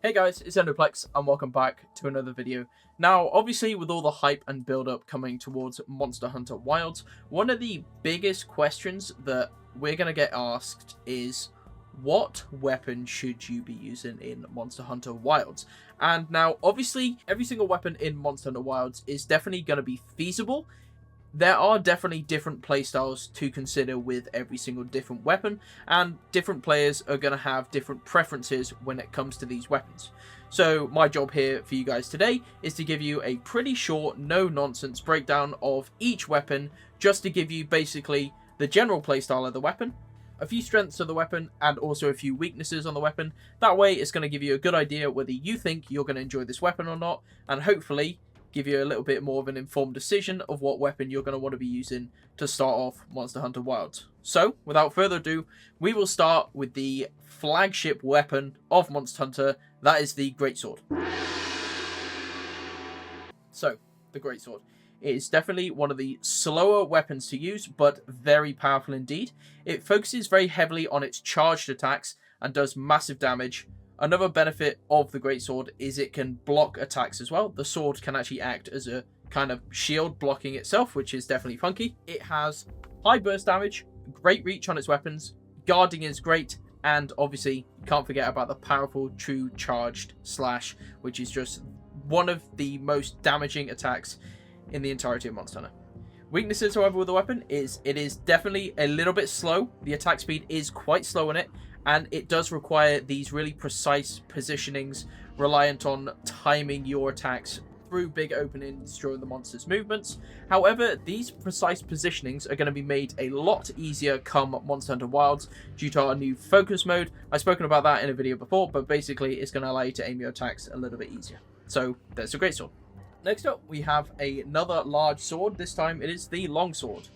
Hey guys, it's Ndoplex and welcome back to another video. Now, obviously with all the hype and build-up coming towards Monster Hunter Wilds, one of the biggest questions that we're going to get asked is, what weapon should you be using in Monster Hunter Wilds? And now, obviously, every single weapon in Monster Hunter Wilds is definitely going to be feasible. There are definitely different playstyles to consider with every single different weapon, and different players are going to have different preferences when it comes to these weapons. So my job here for you guys today is to give you a pretty short, no-nonsense breakdown of each weapon, just to give you basically the general playstyle of the weapon, a few strengths of the weapon, and also a few weaknesses on the weapon. That way it's going to give you a good idea whether you think you're going to enjoy this weapon or not, and hopefully give you a little bit more of an informed decision of what weapon you're going to want to be using to start off Monster Hunter Wilds. So, without further ado, we will start with the flagship weapon of Monster Hunter, that is the Greatsword. So, the Greatsword. It is definitely one of the slower weapons to use, but very powerful indeed. It focuses very heavily on its charged attacks and does massive damage. Another benefit of the Greatsword is it can block attacks as well. The sword can actually act as a kind of shield blocking itself, which is definitely funky. It has high burst damage, great reach on its weapons, guarding is great, and obviously you can't forget about the powerful true charged slash, which is just one of the most damaging attacks in the entirety of Monster Hunter. Weaknesses, however, with the weapon is it is definitely a little bit slow. The attack speed is quite slow in it, and it does require these really precise positionings reliant on timing your attacks through big openings during the monster's movements. However, these precise positionings are going to be made a lot easier come Monster Hunter Wilds due to our new focus mode. I've spoken about that in a video before, but basically it's going to allow you to aim your attacks a little bit easier. So there's a Greatsword. Next up, we have another large sword. This time it is the Longsword.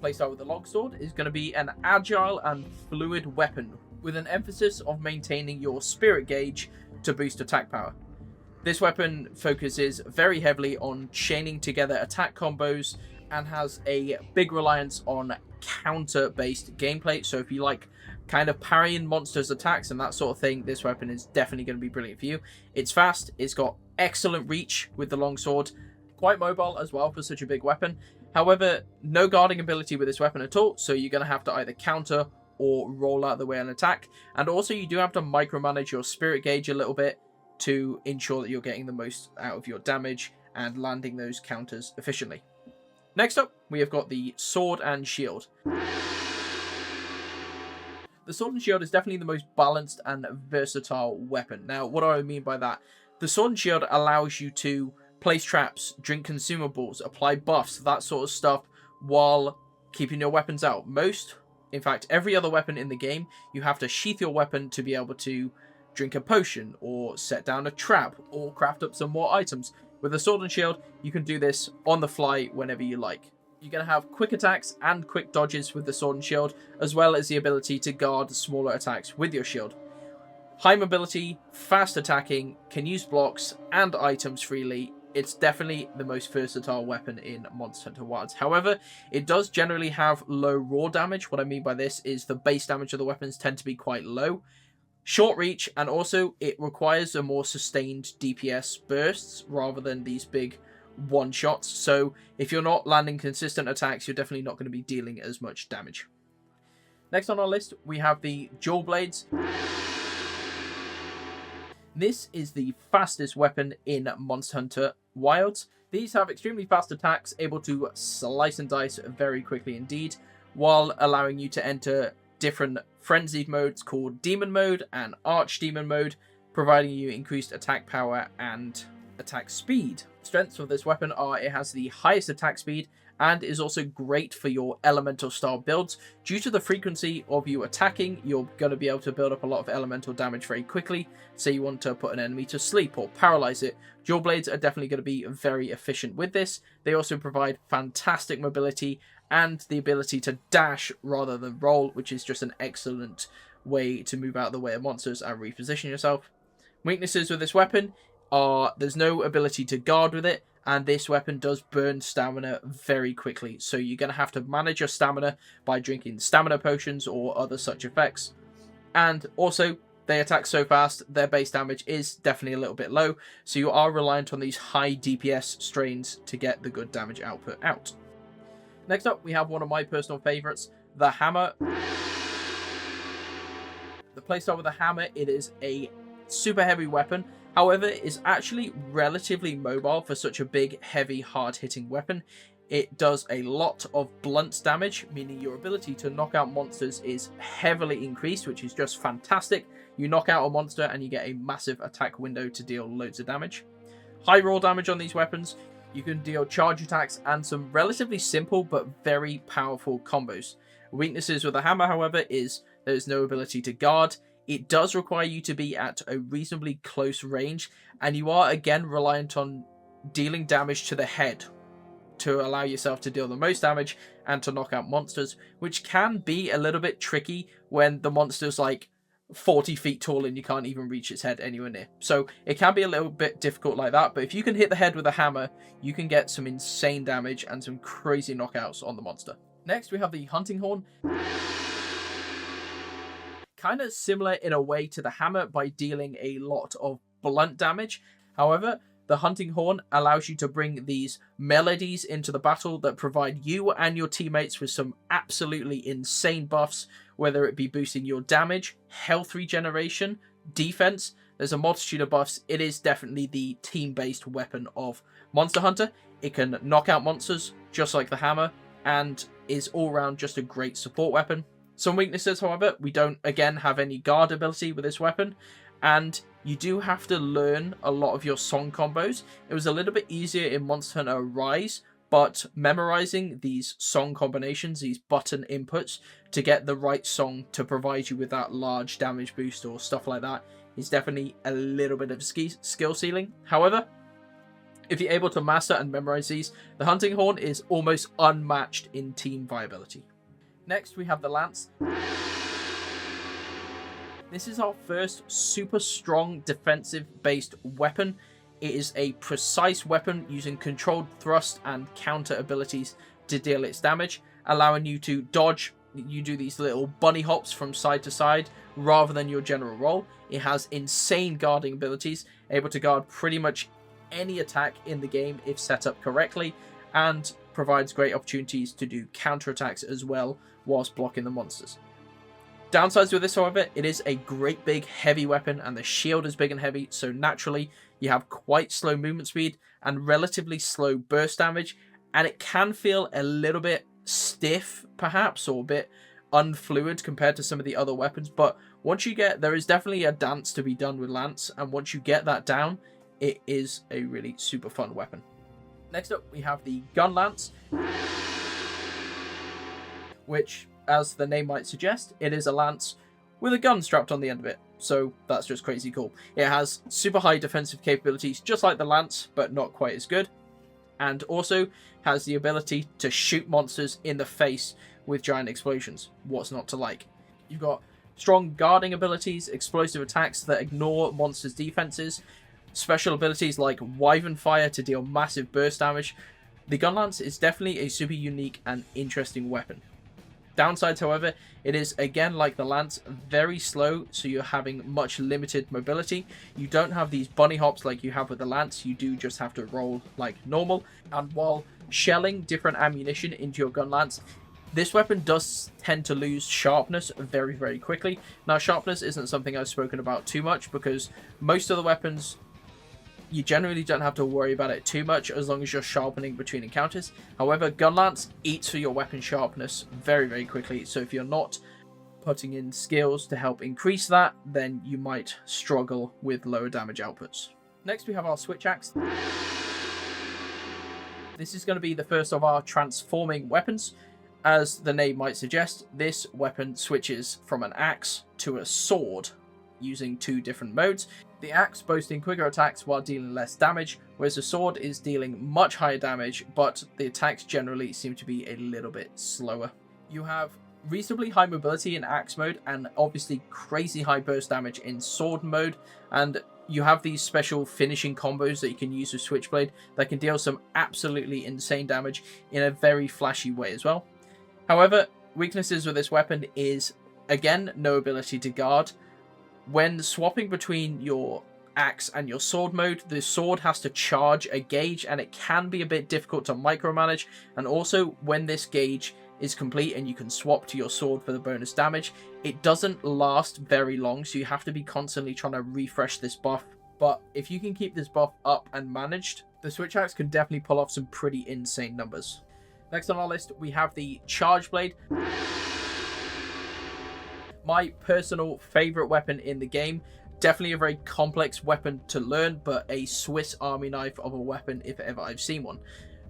Playstyle with the Longsword is going to be an agile and fluid weapon with an emphasis of maintaining your spirit gauge to boost attack power. This weapon focuses very heavily on chaining together attack combos and has a big reliance on counter-based gameplay. So if you like kind of parrying monsters' attacks and that sort of thing, this weapon is definitely going to be brilliant for you. It's fast, it's got excellent reach with the Longsword, quite mobile as well for such a big weapon. However, no guarding ability with this weapon at all, so you're going to have to either counter or roll out of the way and attack. And also you do have to micromanage your spirit gauge a little bit to ensure that you're getting the most out of your damage and landing those counters efficiently. Next up, we have got the Sword and Shield. The Sword and Shield is definitely the most balanced and versatile weapon. Now, what do I mean by that? The Sword and Shield allows you to place traps, drink consumables, apply buffs, that sort of stuff, while keeping your weapons out. In fact, every other weapon in the game, you have to sheath your weapon to be able to drink a potion, or set down a trap, or craft up some more items. With a Sword and Shield, you can do this on the fly whenever you like. You're going to have quick attacks and quick dodges with the Sword and Shield, as well as the ability to guard smaller attacks with your shield. High mobility, fast attacking, can use blocks and items freely. It's definitely the most versatile weapon in Monster Hunter Wilds. However, it does generally have low raw damage. What I mean by this is the base damage of the weapons tend to be quite low. Short reach, and also it requires a more sustained DPS bursts rather than these big one-shots. So if you're not landing consistent attacks, you're definitely not going to be dealing as much damage. Next on our list, we have the Dual Blades. This is the fastest weapon in Monster Hunter Wilds. These have extremely fast attacks, able to slice and dice very quickly indeed, while allowing you to enter different frenzied modes called Demon Mode and Archdemon Mode, providing you increased attack power and attack speed. Strengths of this weapon are it has the highest attack speed and is also great for your elemental style builds. Due to the frequency of you attacking, you're going to be able to build up a lot of elemental damage very quickly. Say you want to put an enemy to sleep or paralyze it. Dual Blades are definitely going to be very efficient with this. They also provide fantastic mobility and the ability to dash rather than roll, which is just an excellent way to move out of the way of monsters and reposition yourself. Weaknesses with this weapon are there's no ability to guard with it, and this weapon does burn stamina very quickly, so you're going to have to manage your stamina by drinking stamina potions or other such effects. And also, they attack so fast, their base damage is definitely a little bit low, so you are reliant on these high DPS strains to get the good damage output out. Next up, we have one of my personal favourites, the hammer. The playstyle with the hammer, it is a super heavy weapon. However, it is actually relatively mobile for such a big, heavy, hard-hitting weapon. It does a lot of blunt damage, meaning your ability to knock out monsters is heavily increased, which is just fantastic. You knock out a monster and you get a massive attack window to deal loads of damage. High raw damage on these weapons. You can deal charge attacks and some relatively simple but very powerful combos. Weaknesses with the hammer, however, is there's no ability to guard. It does require you to be at a reasonably close range, and you are again reliant on dealing damage to the head to allow yourself to deal the most damage and to knock out monsters, which can be a little bit tricky when the monster's like 40 feet tall and you can't even reach its head anywhere near. So it can be a little bit difficult like that, but if you can hit the head with a hammer, you can get some insane damage and some crazy knockouts on the monster. Next, we have the hunting horn. Kind of similar in a way to the hammer by dealing a lot of blunt damage. However, the hunting horn allows you to bring these melodies into the battle that provide you and your teammates with some absolutely insane buffs, whether it be boosting your damage, health regeneration, defense. There's a multitude of buffs. It is definitely the team-based weapon of Monster Hunter. It can knock out monsters just like the hammer and is all around just a great support weapon. Some weaknesses, however, we don't again have any guard ability with this weapon, and you do have to learn a lot of your song combos. It was a little bit easier in Monster Hunter Rise, but memorizing these song combinations, these button inputs, to get the right song to provide you with that large damage boost or stuff like that is definitely a little bit of a skill ceiling. However, if you're able to master and memorize these, the hunting horn is almost unmatched in team viability. Next, we have the lance. This is our first super strong defensive-based weapon. It is a precise weapon using controlled thrust and counter abilities to deal its damage, allowing you to dodge. You do these little bunny hops from side to side rather than your general roll. It has insane guarding abilities, able to guard pretty much any attack in the game if set up correctly, and provides great opportunities to do counterattacks as well whilst blocking the monsters. Downsides with this, however, it is a great big heavy weapon and the shield is big and heavy, so naturally you have quite slow movement speed and relatively slow burst damage, and it can feel a little bit stiff perhaps, or a bit unfluid compared to some of the other weapons, but once you get, there is definitely a dance to be done with Lance, and once you get that down, it is a really super fun weapon. Next up, we have the Gunlance, which, as the name might suggest, it is a lance with a gun strapped on the end of it. So that's just crazy cool. It has super high defensive capabilities, just like the lance, but not quite as good. And also has the ability to shoot monsters in the face with giant explosions. What's not to like? You've got strong guarding abilities, explosive attacks that ignore monsters' defenses, special abilities like Wyvern Fire to deal massive burst damage. The Gunlance is definitely a super unique and interesting weapon. Downsides, however, it is, again, like the lance, very slow, so you're having much limited mobility. You don't have these bunny hops like you have with the lance, you do just have to roll like normal. And while shelling different ammunition into your gun lance, this weapon does tend to lose sharpness very, very quickly. Now, sharpness isn't something I've spoken about too much because most of the weapons, you generally don't have to worry about it too much as long as you're sharpening between encounters. However, Gunlance eats for your weapon sharpness very, very quickly. So if you're not putting in skills to help increase that, then you might struggle with lower damage outputs. Next, we have our Switch Axe. This is going to be the first of our transforming weapons. As the name might suggest, this weapon switches from an axe to a sword using two different modes. The axe boasting quicker attacks while dealing less damage, whereas the sword is dealing much higher damage, but the attacks generally seem to be a little bit slower. You have reasonably high mobility in axe mode, and obviously crazy high burst damage in sword mode, and you have these special finishing combos that you can use with Switchblade that can deal some absolutely insane damage in a very flashy way as well. However, weaknesses with this weapon is, again, no ability to guard. When swapping between your axe and your sword mode, the sword has to charge a gauge, and it can be a bit difficult to micromanage. And also, when this gauge is complete and you can swap to your sword for the bonus damage, it doesn't last very long, so you have to be constantly trying to refresh this buff. But if you can keep this buff up and managed, the switch axe can definitely pull off some pretty insane numbers. Next on our list, we have the charge blade. My personal favorite weapon in the game. Definitely a very complex weapon to learn, but a Swiss Army knife of a weapon if ever I've seen one.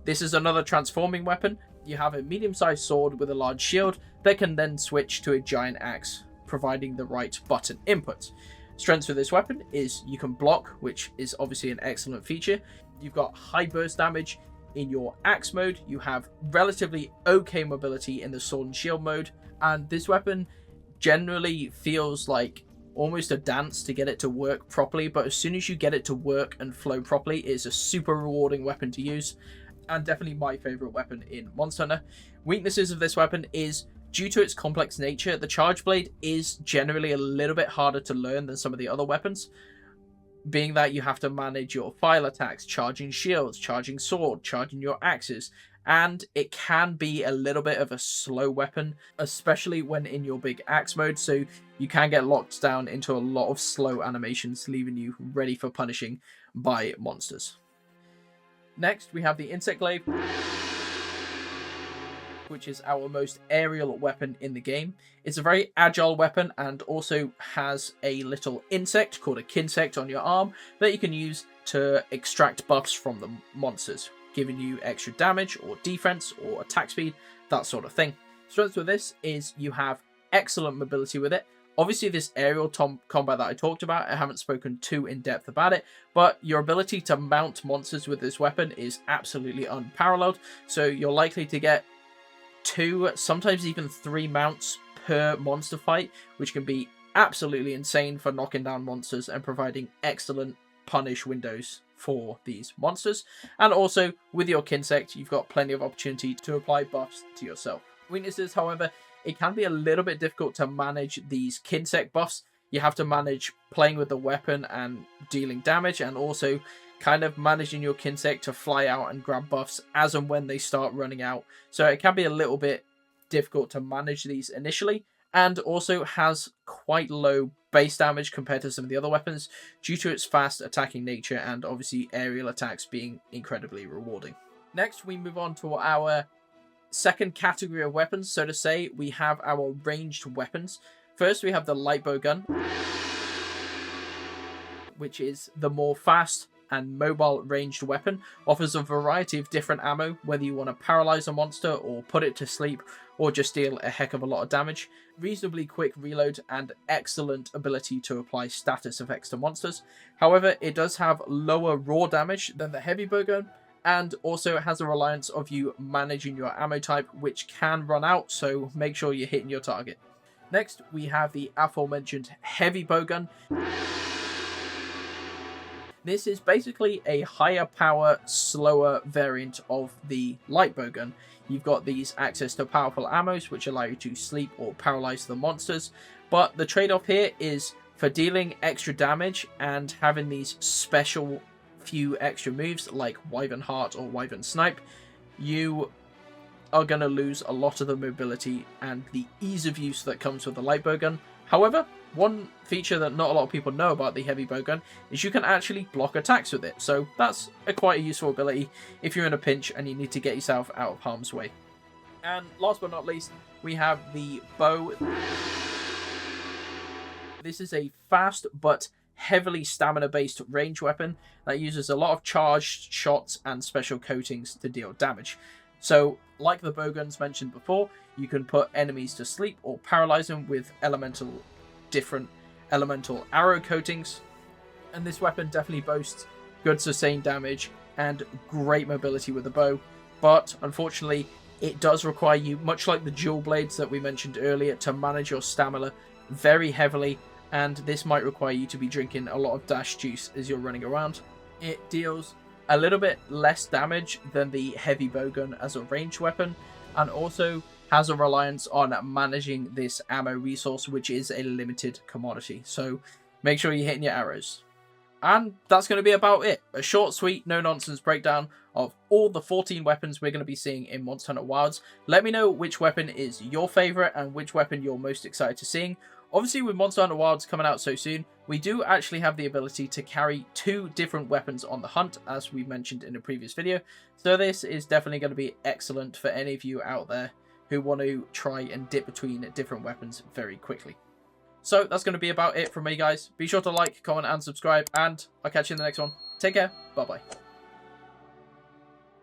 This is another transforming weapon. You have a medium-sized sword with a large shield that can then switch to a giant axe, providing the right button inputs. Strengths for this weapon is you can block, which is obviously an excellent feature. You've got high burst damage in your axe mode. You have relatively okay mobility in the sword and shield mode. And this weapon generally feels like almost a dance to get it to work properly. But as soon as you get it to work and flow properly, it's a super rewarding weapon to use. And definitely my favorite weapon in Monster Hunter. Weaknesses of this weapon is, due to its complex nature, the charge blade is generally a little bit harder to learn than some of the other weapons, being that you have to manage your file attacks, charging shields, charging sword, charging your axes, and it can be a little bit of a slow weapon, especially when in your big axe mode, so you can get locked down into a lot of slow animations, leaving you ready for punishing by monsters. Next, we have the insect glaive, which is our most aerial weapon in the game. It's a very agile weapon and also has a little insect called a kinsect on your arm that you can use to extract buffs from the monsters, giving you extra damage or defense or attack speed, that sort of thing. Strengths with this is you have excellent mobility with it. Obviously, this aerial combat that I talked about, I haven't spoken too in depth about it, but your ability to mount monsters with this weapon is absolutely unparalleled. So you're likely to get 2, sometimes even 3 mounts per monster fight, which can be absolutely insane for knocking down monsters and providing excellent punish windows for these monsters. And also, with your kinsect, you've got plenty of opportunity to apply buffs to yourself. Weaknesses, however, it can be a little bit difficult to manage these kinsect buffs. You have to manage playing with the weapon and dealing damage, and also kind of managing your kinsect to fly out and grab buffs as and when they start running out. So it can be a little bit difficult to manage these initially, and also has quite low base damage compared to some of the other weapons due to its fast attacking nature and obviously aerial attacks being incredibly rewarding. Next, we move on to our second category of weapons, so to say. We have our ranged weapons. First, we have the light bowgun, which is the more fast and mobile ranged weapon. Offers a variety of different ammo, whether you want to paralyze a monster or put it to sleep or just deal a heck of a lot of damage. Reasonably quick reload and excellent ability to apply status effects to monsters. However, it does have lower raw damage than the heavy bowgun, and also it has a reliance of you managing your ammo type, which can run out, so make sure you're hitting your target. Next, we have the aforementioned heavy bowgun. This is basically a higher power, slower variant of the light bowgun. You've got these access to powerful ammos, which allow you to sleep or paralyze the monsters, but the trade-off here is for dealing extra damage and having these special few extra moves like Wyvern Heart or Wyvern Snipe, you are going to lose a lot of the mobility and the ease of use that comes with the light bowgun. However, one feature that not a lot of people know about the heavy bowgun is you can actually block attacks with it, so that's quite a useful ability if you're in a pinch and you need to get yourself out of harm's way. And last but not least, we have the bow. This is a fast but heavily stamina-based range weapon that uses a lot of charged shots and special coatings to deal damage. So, like the bowguns mentioned before, you can put enemies to sleep or paralyze them with different elemental arrow coatings. And this weapon definitely boasts good sustained damage and great mobility with the bow. But, unfortunately, it does require you, much like the dual blades that we mentioned earlier, to manage your stamina very heavily, and this might require you to be drinking a lot of dash juice as you're running around. It deals a little bit less damage than the heavy bowgun as a ranged weapon, and also has a reliance on managing this ammo resource, which is a limited commodity. So make sure you're hitting your arrows. And that's going to be about it. A short, sweet, no-nonsense breakdown of all the 14 weapons we're going to be seeing in Monster Hunter Wilds. Let me know which weapon is your favourite and which weapon you're most excited to seeing. Obviously, with Monster Hunter Wilds coming out so soon, we do actually have the ability to carry 2 different weapons on the hunt, as we mentioned in a previous video. So this is definitely going to be excellent for any of you out there who want to try and dip between different weapons very quickly. So that's going to be about it from me, guys. Be sure to like, comment, and subscribe, and I'll catch you in the next one. Take care. Bye-bye.